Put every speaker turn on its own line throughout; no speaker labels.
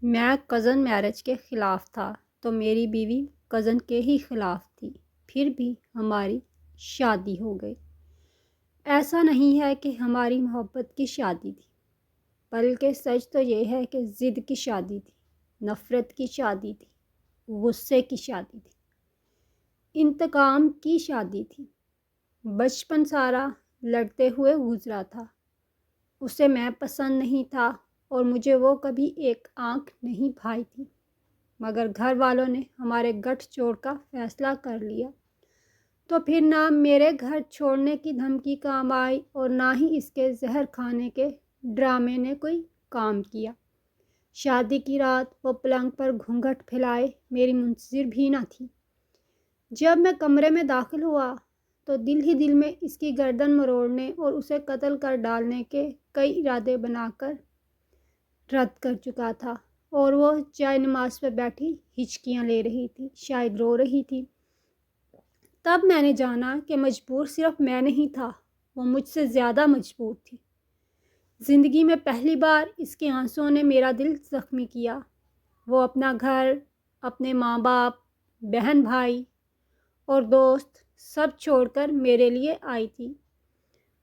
میں cousin marriage کے خلاف تھا تو میری بیوی کزن کے ہی خلاف تھی، پھر بھی ہماری شادی ہو گئی۔ ایسا نہیں ہے کہ ہماری محبت کی شادی تھی، بلکہ سچ تو یہ ہے کہ ضد کی شادی تھی، نفرت کی شادی تھی، غصے کی شادی تھی، انتقام کی شادی تھی۔ بچپن سارا لڑتے ہوئے گزرا تھا۔ اسے میں پسند نہیں تھا اور مجھے وہ کبھی ایک آنکھ نہیں بھائی تھی، مگر گھر والوں نے ہمارے گٹھ جوڑ کا فیصلہ کر لیا تو پھر نہ میرے گھر چھوڑنے کی دھمکی کام آئی اور نہ ہی اس کے زہر کھانے کے ڈرامے نے کوئی کام کیا۔ شادی کی رات وہ پلنگ پر گھونگھٹ پھیلائے میری منتظر بھی نہ تھی۔ جب میں کمرے میں داخل ہوا تو دل ہی دل میں اس کی گردن مروڑنے اور اسے قتل کر ڈالنے کے کئی ارادے بنا کر رد کر چکا تھا، اور وہ جائے نماز پہ بیٹھی ہچکیاں لے رہی تھی، شاید رو رہی تھی۔ تب میں نے جانا کہ مجبور صرف میں نہیں تھا، وہ مجھ سے زیادہ مجبور تھی۔ زندگی میں پہلی بار اس کے آنسوؤں نے میرا دل زخمی کیا۔ وہ اپنا گھر، اپنے ماں باپ، بہن بھائی اور دوست سب چھوڑ کر میرے لیے آئی تھی،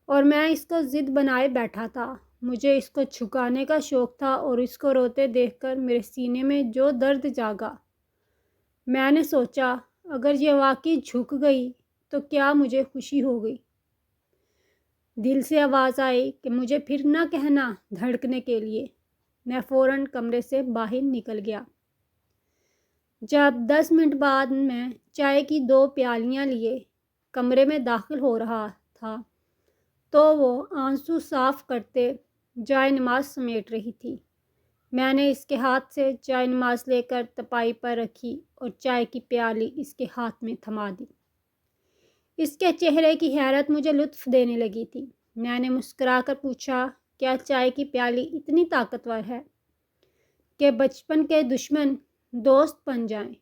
اور میں اس کو ضد بنائے بیٹھا تھا۔ مجھے اس کو جھکانے کا شوق تھا اور اس کو روتے دیکھ کر میرے سینے میں جو درد جاگا۔ میں نے سوچا اگر یہ واقعی جھک گئی تو کیا مجھے خوشی ہو گئی۔ دل سے آواز آئی کہ مجھے پھر نہ کہنا دھڑکنے کے لیے۔ میں فوراً کمرے سے باہر نکل گیا۔ جب 10 منٹ بعد میں چائے کی 2 پیالیاں لیے کمرے میں داخل ہو رہا تھا تو وہ آنسو صاف کرتے جائے نماز سمیٹ رہی تھی۔ میں نے اس کے ہاتھ سے جائے نماز لے کر تپائی پر رکھی اور چائے کی پیالی اس کے ہاتھ میں تھما دی۔ اس کے چہرے کی حیرت مجھے لطف دینے لگی تھی۔ میں نے مسکرا کر پوچھا، کیا چائے کی پیالی اتنی طاقتور ہے کہ بچپن کے دشمن دوست بن جائیں؟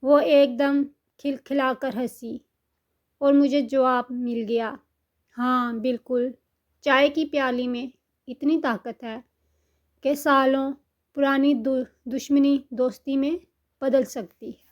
وہ ایک دم کھلکھلا کر ہنسی اور مجھے جواب مل گیا، ہاں بالکل، چائے کی پیالی میں اتنی طاقت ہے کہ سالوں پرانی دشمنی دوستی میں بدل سکتی ہے۔